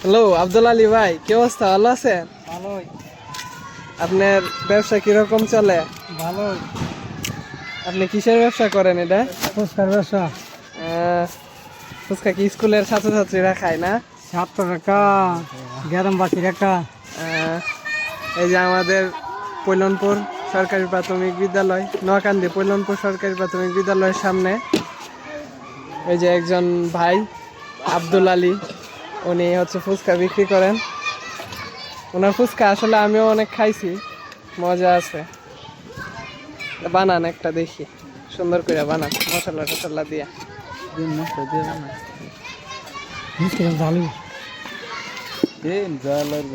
Hello Abdul Ali ভাই, কি অবস্থা? ভালো আছেন? ভালোই। আপনার ব্যবসা কিরকম চলে? ভালোই। আপনি কিসের ব্যবসা করেন? এটা ফুচকার ব্যবসা। ফুচকা কি স্কুলের ছাত্রছাত্রীরা খায় না? 7 টাকা গ্রামবাসীর একটা। আহ, এই যে আমাদের পৈলনপুর সরকারি প্রাথমিক বিদ্যালয়, নোয়াকান্দি পৈলনপুর সরকারি প্রাথমিক বিদ্যালয়ের সামনে এই যে একজন ভাই আব্দুল আলী, উনি হচ্ছে ফুচকা বিক্রি করেন। ওনার ফুচকা আসলে আমিও অনেক খাইছি, মজা আছে। বানান একটা দেখি, সুন্দর করে বানান, মশলা টশলা দিয়া। ভালো। জালার